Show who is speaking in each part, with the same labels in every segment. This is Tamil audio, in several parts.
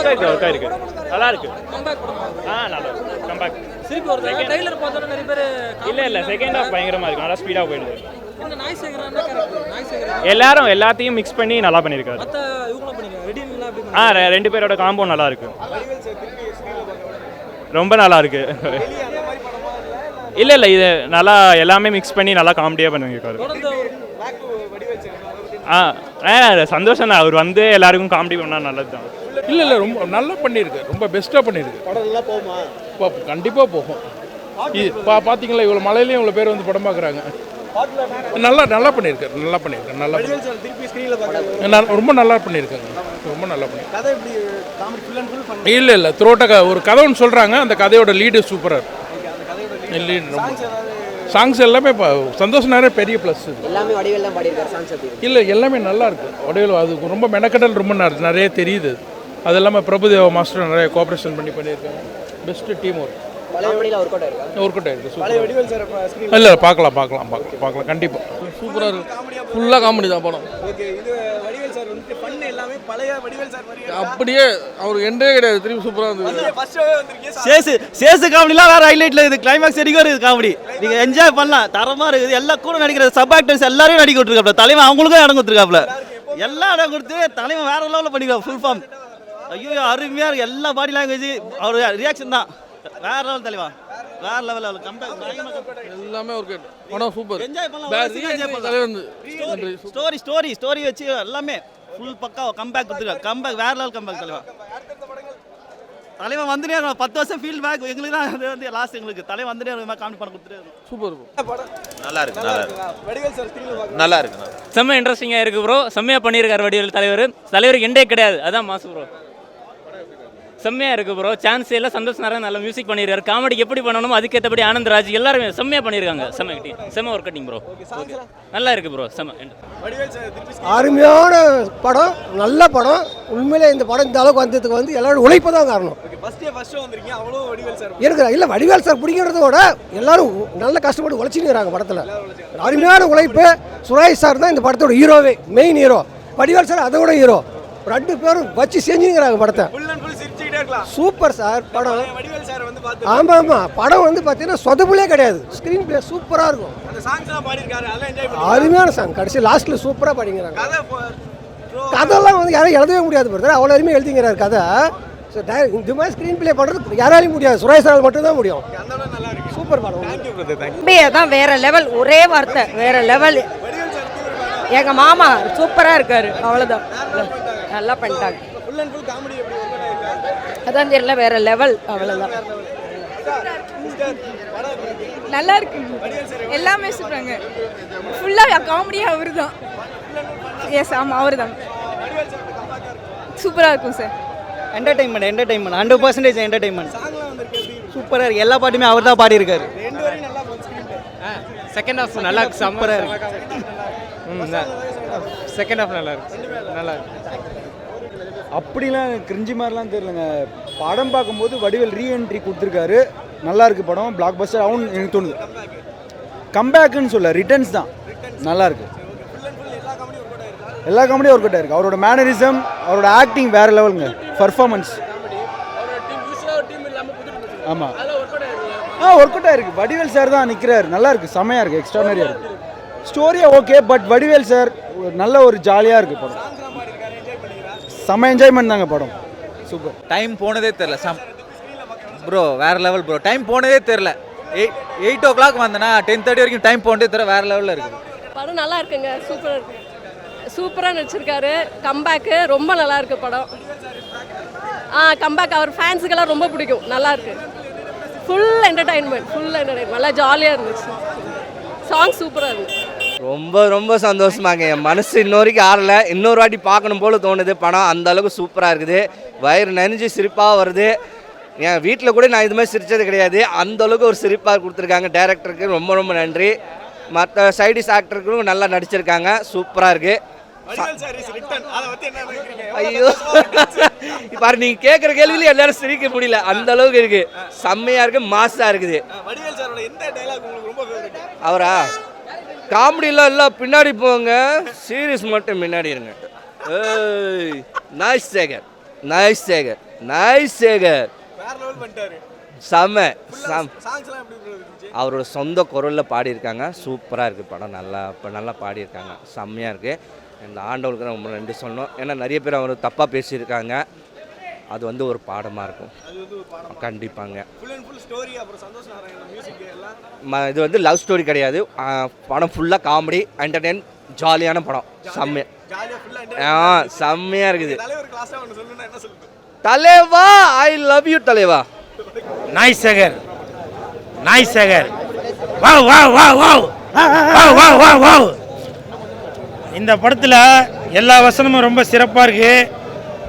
Speaker 1: ஒர்க் ஆயிருக்கு நல்லா இருக்கு. நல்லா இருக்கு கம்பேக்.
Speaker 2: சிரிப்பு வருது. ட்ரைலர் பார்த்தோன்னா நிறைய பேர்
Speaker 1: இல்லை செகண்ட் ஹாஃப் பயங்கரமாக இருக்கு, நல்லா ஸ்பீடாக போயிடுது.
Speaker 2: இந்த நாய் சேகரன் என்ன கேரக்டர்? நாய் சேகரன்
Speaker 1: எல்லாரும் எல்லாத்தையும் மிக்ஸ் பண்ணி நல்லா பண்ணியிருக்காரு.
Speaker 2: மற்ற இவங்களும் பண்ணிங்க ரெடின்லாம் எப்படி
Speaker 1: ரெண்டு பேரோட காம்போ நல்லா இருக்கு, ரொம்ப நல்லா இருக்கு. இல்லை இது நல்லா எல்லாமே மிக்ஸ் பண்ணி நல்லா காமெடியாக பண்ணியிருக்காரு. சந்தோஷம் தான், அவர் வந்து எல்லாருக்கும் காமெடி பண்ணால் நல்லது தான்.
Speaker 3: இல்லை ரொம்ப நல்லா பண்ணியிருக்கு, ரொம்ப பெஸ்ட்டாக பண்ணியிருக்கு. கண்டிப்பாக போகும். பார்த்தீங்களா இவ்வளோ மலையிலையும் இவ்வளோ பேர் வந்து படம் பார்க்குறாங்க. நல்லா பண்ணியிருக்காரு, நல்லா பண்ணியிருக்காரு, நல்லா ரொம்ப நல்லா பண்ணியிருக்காங்க, ரொம்ப நல்லா பண்ணியிருக்காங்க. இல்லை த்ரோட்டாக ஒரு கதை ஒன்று சொல்கிறாங்க, அந்த கதையோட லீடு சூப்பராக லீடு ரொம்ப சாங்ஸ் எல்லாமே சந்தோஷம் நிறைய பெரிய ப்ளஸ்.
Speaker 4: எல்லாமே வடிவேல் தான் பாடியிருக்காரு சாங்ஸ்.
Speaker 3: இல்லை எல்லாமே நல்லா இருக்கு வடிவேல், அது ரொம்ப மெனக்கடல் ரொம்ப நிறைய தெரியுது. அது இல்லாமல் பிரபுதேவா மாஸ்டர் நிறைய கோஆப்ரேஷன் பண்ணியிருக்காங்க. Best team work. Work out ஆயிருக்கு. இல்லை பார்க்கலாம் கண்டிப்பாக
Speaker 5: சூப்பராக இருக்கு. ஃபுல்லாக காமெடி தான் படம். அப்படியே அவர் எண்டே கிடையாது, திரும்பி சூப்பராக இருந்தது.
Speaker 6: சேசு காமெடிலாம் வேற ஹைலைட்ல இருக்குது. கிளைமேக்ஸ் வரைக்கும் இருக்குது காமெடி, நீங்கள் என்ஜாய் பண்ணலாம். தரமாக இருக்குது. எல்லா கூட நடிக்கிற சப் ஆக்டர்ஸ் எல்லாரையும் நடிக்க விட்டுருக்காப்ல. தலைவன் அவங்களுக்கும் இடம் கொடுத்துருக்காப்ல. எல்லாம் இடம் கொடுத்து தலைவன் வேற லெவலில் பண்ணிக்கலாம். ஃபுல் ஃபார்ம் ஐயோ அருமையாக இருக்குது. எல்லா பாடி லாங்குவேஜ் அவர் ரியாக்ஷன் தான் வேற லெவல். தலைவா வேற லெவல் கம்பேக்
Speaker 5: எல்லாமே ஒரு படம் சூப்பர்.
Speaker 6: என்ஜாய் பண்ணலாம். ஸ்டோரி வச்சு எல்லாமே ஃபுல் பக்கா கம்பேக் கொடுத்துருக்காரு. கம்பேக் வேற லெவல் கம்பேக். தலைவன் வந்துட்டே இருக்கும். 10 வருஷம் ஃபீல்ட் பேக் எங்களுக்கு தான் அது வந்து லாஸ்ட். எங்களுக்கு தலைவன் வந்துட்டே இருக்கும், காமெடி பண்ண கொடுத்துட்டு
Speaker 5: சூப்பர்.
Speaker 7: நல்லா இருக்கு. நல்லா இருக்கு.
Speaker 8: செம்ம இன்ட்ரெஸ்டிங்காக இருக்குது ப்ரோ. செம்மையாக பண்ணியிருக்காரு வடிவேல் தலைவருக்கு எண்டே கிடையாது, அதான் மாசு ப்ரோ. செம்மையாக இருக்குது ப்ரோ. சான்ஸ் எல்லாம் சந்தோஷம் நிறைய நல்ல மியூசிக் பண்ணியிருக்காரு. காமெடி எப்படி பண்ணணுமோ அதுக்கேற்றபடி ஆனந்த்ராஜ் எல்லாருமே செம்மையாக பண்ணியிருக்காங்க. செம்ம ஒர்க் கட்டிங் ப்ரோ. நல்லா இருக்குது ப்ரோ.
Speaker 9: அருமையான படம், நல்ல படம். உண்மையிலே இந்த படம் இந்த அளவுக்கு வந்ததுக்கு வந்து எல்லாரும் உழைப்பு தான் காரணம். இருக்கிற இல்லை வடிவேல் சார் பிடிக்கிறத விட எல்லாரும் நல்ல கஷ்டப்பட்டு உழைச்சின்னு படத்தில். அருமையான உழைப்பு. சுரேஷ் சார் தான் இந்த படத்தோட ஹீரோவே, மெயின் ஹீரோ. வடிவேல் சார் அதை விட ஹீரோ. 2 பேரும் வச்சு செஞ்சுக்கிறாங்க படத்தை. சூப்பர் சார் படம். ஆமாம் படம் வந்து பார்த்தீங்கன்னா சொதப்புலே கிடையாது. ஸ்க்ரீன் பிளே சூப்பராக இருக்கும். அருமையான சாங். கடைசி லாஸ்ட்டில் சூப்பராக பாடிங்கிறாங்க. கதையெல்லாம் வந்து யாரும் எழுதவே முடியாது பிரதர், அவ்வளோ அருமையாக எழுதிங்கிறார் கதை. ஸோ இந்த மாதிரி ஸ்க்ரீன் பிளே பண்ணுறது யாராலையும் முடியாது, சுரேஷ் சாரால் மட்டும்தான் முடியும். சூப்பர் படம்
Speaker 10: தான், வேற லெவல். ஒரே வார்த்தை வேற லெவல். எங்கள் மாமா சூப்பராக இருக்காரு, அவ்வளோதான். நல்லா பண்ணிட்டாங்க. அதான் தெரியல, வேற லெவல், அவ்வளோதான்.
Speaker 11: நல்லா இருக்கு. எல்லாமே சொல்கிறாங்க. ஃபுல்லாக காமெடியாக அவர் தான். எஸ் ஆமாம் அவர் தான். சூப்பராக இருக்கும் சார்.
Speaker 6: Entertainment 100% entertainment. சூப்பராக இருக்குது. எல்லா பாட்டுமே அவர் தான் பாடியிருக்காரு.
Speaker 1: செகண்ட் ஹாஃப் நல்லா இருக்கு, சூப்பராக இருக்கு. செகண்ட் ஹாஃப் நல்லா இருக்கு.
Speaker 12: அப்படிலாம் கிரிஞ்சி மாதிரிலாம் தெரியலங்க. படம் பார்க்கும்போது வடிவேல் ரீஎன்ட்ரி கொடுத்துருக்காரு. நல்லா இருக்குது படம். பிளாக் பஸ்டர் ஆகும் எனக்கு தோணுது. கம்பேக்குன்னு சொல்ல, ரிட்டர்ன்ஸ் தான் நல்லா இருக்குது. எல்லா காமெடியும் ஒர்க் அவுட் ஆயிருக்கு. அவரோட மேனரிசம், அவரோட ஆக்டிங் வேறு லெவலுங்க. பர்ஃபார்மன்ஸ் ஆமாம் ஒர்க் அவுட் ஆயிருக்கு. வடிவேல் சார் தான் நிற்கிறாரு. நல்லா இருக்குது, செம்மையாக இருக்குது, எக்ஸ்ட்ரானரியாக இருக்குது. ஸ்டோரியாக ஓகே, பட் வடிவேல் சார் நல்ல ஒரு ஜாலியாக இருக்குது படம். செம்ம என்ஜாய்மெண்ட் தாங்க படம். சூப்பர்.
Speaker 7: டைம் போனதே தெரில ப்ரோ. வேறு லெவல் ப்ரோ. டைம் போனதே தெரில. 8 o'clock வந்தேன்னா 10:30 வரைக்கும் டைம் போனதே தெரில. வேறு லெவலில் இருக்குது
Speaker 11: படம். நல்லா இருக்குங்க, சூப்பராக இருக்கு. சூப்பராக நடிச்சிருக்காரு. கம்பேக்கு ரொம்ப நல்லா இருக்கு படம். கம்பேக் அவர் ஃபேன்ஸுக்கெல்லாம் ரொம்ப பிடிக்கும். நல்லா இருக்கு. Full entertainment. நல்லா ஜாலியாக இருந்துச்சு. சாங் சூப்பராக இருந்துச்சு.
Speaker 6: ரொம்ப சந்தோஷமாங்க. என் மனசு இன்னொருக்கும் ஆறல. இன்னொரு வாட்டி பார்க்கணும் போல தோணுது. படம் அந்த அளவுக்கு சூப்பராக இருக்குது. வயிறு நனைஞ்சு சிரிப்பாக வருது. என் வீட்டில் கூட நான் இது மாதிரி சிரித்தது கிடையாது. அந்த அளவுக்கு ஒரு சிரிப்பாக கொடுத்துருக்காங்க. டைரக்டருக்கு ரொம்ப நன்றி. மற்ற சைடிஸ் ஆக்டருக்கும் நல்லா நடிச்சிருக்காங்க. சூப்பராக இருக்குது. ஐயோ பாரு, நீங்கள் கேட்குற கேள்வியில எல்லாரும் சிரிக்க முடியல, அந்த அளவுக்கு இருக்கு. செம்மையாக இருக்கு, மாசாக இருக்குது. அவரா காமெடியெலாம் எல்லாம் பின்னாடி போங்க, சீரியஸ் மட்டும் முன்னாடி இருங்க. நைஸ் சேகர்.
Speaker 7: நாய் சேகர் செம்ம அவரோட சொந்த குரலில் பாடியிருக்காங்க. சூப்பராக இருக்குது படம். நல்லா பாடியிருக்காங்க. செம்மையாக இருக்குது. இந்த ஆண்டவனுக்கு ரொம்ப நன்றி சொல்லணும். ஏன்னா நிறைய பேர் அவர் தப்பாக பேசியிருக்காங்க. அது வந்து ஒரு பாடமாக இருக்கும். கண்டிப்பாங்க. இது வந்து லவ் ஸ்டோரி கிடையாது. படம் ஃபுல்லாக காமெடி, என்டர்டெயின், ஜாலியான படம். செம்மையாக இருக்குது. தலைவா, ஐ லவ் யூ தலைவா.
Speaker 3: Naai Sekar wow wow wow wow wow wow wow wow. இந்த படத்தில் எல்லா வசனமும் ரொம்ப சிறப்பாக இருக்குது.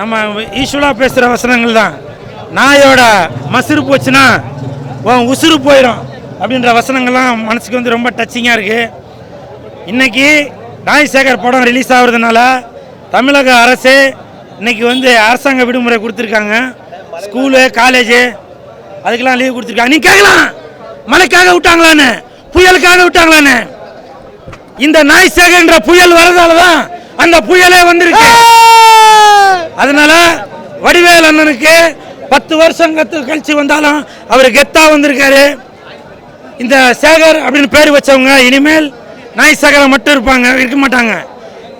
Speaker 3: நம்ம யூஸ்வலாக பேசுகிற வசனங்கள் தான். நாயோட மசுறு போச்சுன்னா உன் உசுறு போயிடும் அப்படின்ற வசனங்கள்லாம் மனசுக்கு வந்து ரொம்ப டச்சிங்காக இருக்குது. இன்றைக்கி நாய் சேகர் படம் ரிலீஸ் ஆகுறதுனால தமிழக அரசு இன்றைக்கி வந்து அரசாங்க விடுமுறை கொடுத்துருக்காங்க. ஸ்கூலு, காலேஜு அதுக்கெல்லாம் லீவ் கொடுத்துருக்காங்க. நீ கேட்கலாம், மழைக்காக விட்டாங்களான்னு, புயலுக்காக விட்டாங்களான்னு. இந்த நாய் சேகர்ன்ற புயல் வரதால தான் அந்த புயலே வந்திருக்கு. அதனால வடிவேல் அண்ணனுக்கு 10 வருஷம் கழிச்சு வந்தாலும் அவர் கெத்தா வந்திருக்காரு. இந்த சேகர் அப்படின்னு பேர் வச்சவங்க இனிமேல் நாய் சேகரா மட்டும் இருக்க மாட்டாங்க.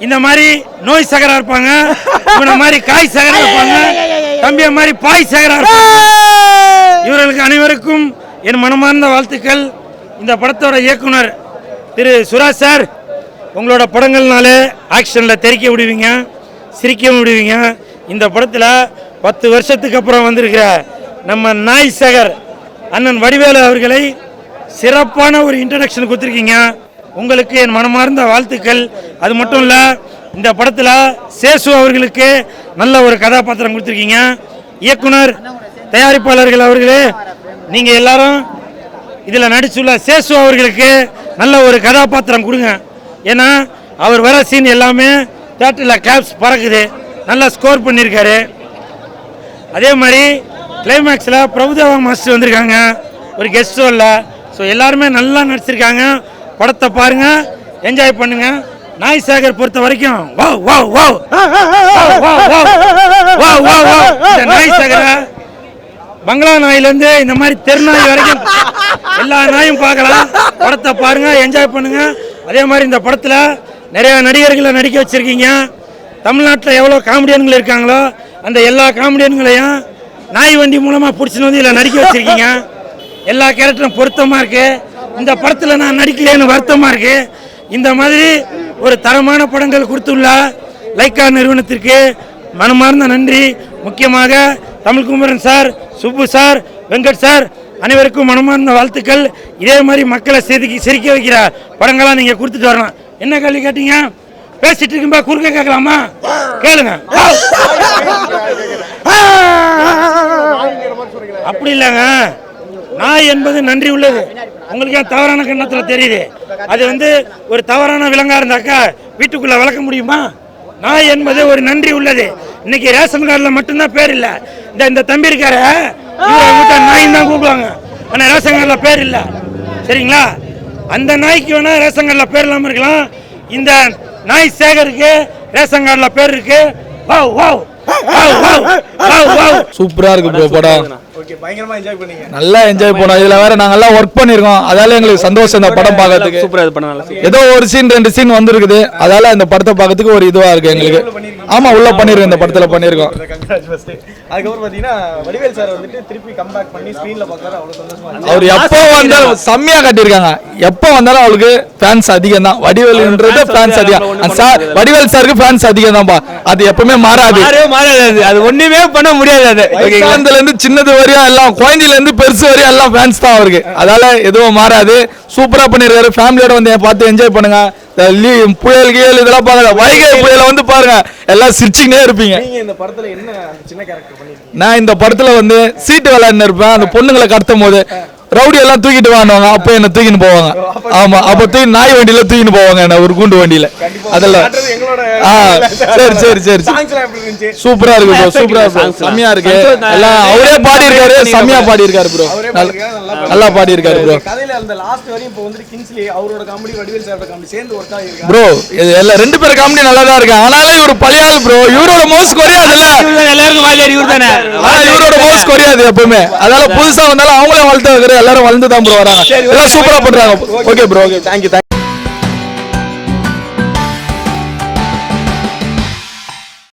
Speaker 3: இந்த மாதிரி நோய் சேகரா இருப்பாங்க, இவனை மாதிரி காய் சேகரா இருப்பாங்க, தம்பிய மாதிரி பாய் சேகரா இருப்பாங்க. இவர்களுக்கு அனைவருக்கும் என் மனமார்ந்த வாழ்த்துக்கள். இந்த படத்தோட இயக்குனர் திரு சுராஜ் சார், உங்களோட படங்கள்னாலே ஆக்ஷனில் தெறிக்க விடுவீங்க, சிரிக்கவும் விடுவீங்க. இந்த படத்தில் 10 வருஷத்துக்கு அப்புறம் வந்திருக்கிற நம்ம நாய் சேகர் அண்ணன் வடிவேலு அவர்களை சிறப்பான ஒரு இன்ட்ரடக்ஷன் கொடுத்துருக்கீங்க. உங்களுக்கு என் மனமார்ந்த வாழ்த்துக்கள். அது மட்டும் இல்லை, இந்த படத்தில் சேசு அவர்களுக்கு நல்ல ஒரு கதாபாத்திரம் கொடுத்துருக்கீங்க. இயக்குனர், தயாரிப்பாளர்கள் அவர்களே, நீங்கள் எல்லாரும் இதில் நடிச்சுள்ள சேசு அவர்களுக்கு நல்ல ஒரு கதாபாத்திரம் கொடுங்க. ஏன்னா அவர் வர சீன் எல்லாமே தேட்டரில் கிளாப்ஸ் பறக்குது. நல்லா ஸ்கோர் பண்ணியிருக்காரு. அதே மாதிரி கிளைமேக்ஸில் பிரபுதேவா மாஸ்டர் வந்திருக்காங்க ஒரு கெஸ்ட் ரோலில். ஸோ எல்லாருமே நல்லா நடிச்சிருக்காங்க. படத்தை பாருங்கள், என்ஜாய் பண்ணுங்க. நாய் சேகர் பொறுத்த வரைக்கும் wow wow wow wow wow wow wow. இந்த நாய் சேகரை பங்களா நாயிலேருந்து இந்த மாதிரி தெருநாய் வரைக்கும் எல்லா நாயும் பார்க்கலாம். படத்தை பாருங்க, என்ஜாய் பண்ணுங்க. அதே மாதிரி இந்த படத்தில் நிறைய நடிகர்களை நடிக்க வச்சிருக்கீங்க. தமிழ்நாட்டில் எவ்வளோ காமெடியன்கள் இருக்காங்களோ அந்த எல்லா காமெடியன்களையும் நாய் வண்டி மூலமாக பிடிச்சின்னு வந்து இதில் நடிக்க வச்சிருக்கீங்க. எல்லா கேரக்டரும் பொருத்தமாக இருக்குது. இந்த படத்தில் நான் நடிக்கலைன்னு வருத்தமாக இருக்குது. இந்த மாதிரி ஒரு தரமான படங்கள் கொடுத்துள்ள லைக்கா நிறுவனத்திற்கு மனமார்ந்த நன்றி. முக்கியமாக Tamilkumaran sir, Subbu sir, Venkat sir அனைவருக்கும் மனமார்ந்த வாழ்த்துக்கள். இதே மாதிரி மக்களை சிரிக்க வைக்கிற படங்களாக நீங்கள் கொடுத்துட்டு வரலாம். என்ன கேள்வி கேட்டீங்க? பேசிட்டு இருக்கும்பா குறுக்க கேட்கலாமா? கேளுங்க. அப்படி இல்லைங்க, நாய் என்பது நன்றி உள்ளது. உங்களுக்கு ஏன் தவறான கண்ணத்தில் தெரியுது? அது வந்து ஒரு தவறான விலங்கா இருந்தாக்கா வீட்டுக்குள்ள வளர்க்க முடியுமா? நாய் என்பது ஒரு நன்றி உள்ளது. இன்னைக்கு ரேஷன் கார்டில் மட்டும்தான் பேர் இல்லை. இந்த தம்பி இருக்காரு, நாய் தான் கூப்பிடுவாங்க, ஆனால் ரேஷன் கார்டில் பேர் இல்லை. சரிங்களா? அந்த நாய்க்கு வேணா ரேஷன் கார்டில் பேர் இல்லாமல் இருக்கலாம். இந்த நாய் சேகருக்கு ரேஷன் கார்டில் பேர் இருக்கு. வாவ் வாவ்
Speaker 5: சூப்பரா இருக்கு ப்ரோ படம். நல்லா என்ஜாய் பண்ணோம். இதுல வேற நாங்க எல்லாம் ஒர்க் பண்ணிருக்கோம், அதால எங்களுக்கு சந்தோஷம் இந்த படம் பார்க்கறதுக்கு. ஏதோ ஒரு சீன் 2 சீன் வந்திருக்குது, அதால இந்த படத்தை பார்க்கறதுக்கு ஒரு இதுவா இருக்கு எங்களுக்கு. ஆமா, உள்ள பண்ணிருக்கோம், இந்த படத்துல பண்ணிருக்கோம்.
Speaker 12: அதுக்கப்புறம் பாத்தீங்கன்னா வடிவேல் சார் வந்துட்டு திருப்பி கம்பேக் பண்ணி ஸ்கிரீன்ல பார்க்கறது அவ்வளவு சந்தோஷமா இருக்கு.
Speaker 5: அவர் எப்போ வந்தாலும் செம்மையா கட்டியிருக்காங்க. எப்போ வந்தாலும் அவளுக்கு ஃபேன்ஸ் அதிகம் தான். வடிவேல்ன்றது ஃபேன்ஸ் அதிகம். சார் வடிவேல் சாருக்கு ஃபேன்ஸ் அதிகம் தான்ப்பா. அது எப்பவுமே மாறாது.
Speaker 7: அது ஒண்ணுமே பண்ண முடியாது.
Speaker 5: அதுல இருந்து சின்னது வரையும் எல்லாம், குழந்தையில இருந்து பெருசு வரையும் எல்லாம் ஃபேன்ஸ் தான் அவருக்கு. அதால எதுவும் மாறாது. சூப்பரா பண்ணிருக்காரு. ஃபேமிலியோட வந்து பார்த்து என்ஜாய் பண்ணுங்க. புயல் கீழ் இதெல்லாம் பாருங்க, வைகை புயல வந்து பாருங்க, எல்லாம் சிரிச்சுக்கிட்டே இருப்பீங்க.
Speaker 12: இந்த படத்துல என்ன சின்ன கேரக்டர் பண்ணிருக்கீங்க?
Speaker 5: நான் இந்த படத்துல வந்து சீட்டு விளையாடுன்னு இருப்பேன். அந்த பொண்ணுங்களை கடத்தும் போது ரவுடி எல்லாம் தூக்கிட்டு வாங்குவாங்க, அப்போ என்ன தூக்கின்னு போவாங்க. ஆமா, அப்போ தூக்கி நாய் வண்டியில தூக்கின்னு போவாங்க என்ன, ஒரு குண்டு வண்டியில. அதெல்லாம் சரி சூப்பரா இருக்கு ப்ரோ, சூப்பரா இருக்கு, செம்மையா இருக்கு. எல்லாம் அவரே பாடி இருக்காரு, செம்மையா பாடி இருக்காரு ப்ரோ, நல்லா பாடி இருக்காரு ப்ரோ. ப்ரோ எல்லாம் 2 பேர் காமெடி நல்லா தான் இருக்கு. ஆனாலும் இவர் பழைய ஆள் ப்ரோ, இவரோட மவுஸ் குறையாதுல்ல,
Speaker 8: எல்லாருக்கும் வாயிலாடி இவர் தானே,
Speaker 5: இவரோட மவுஸ் குறையாது எப்பவுமே. அதனால புதுசா வந்தாலும் அவங்களே வளர்த்து எல்லாரும் வளர்ந்து தான் ப்ரோ வராங்க, எல்லாம் சூப்பரா பண்றாங்க. Okay bro, okay, thank you.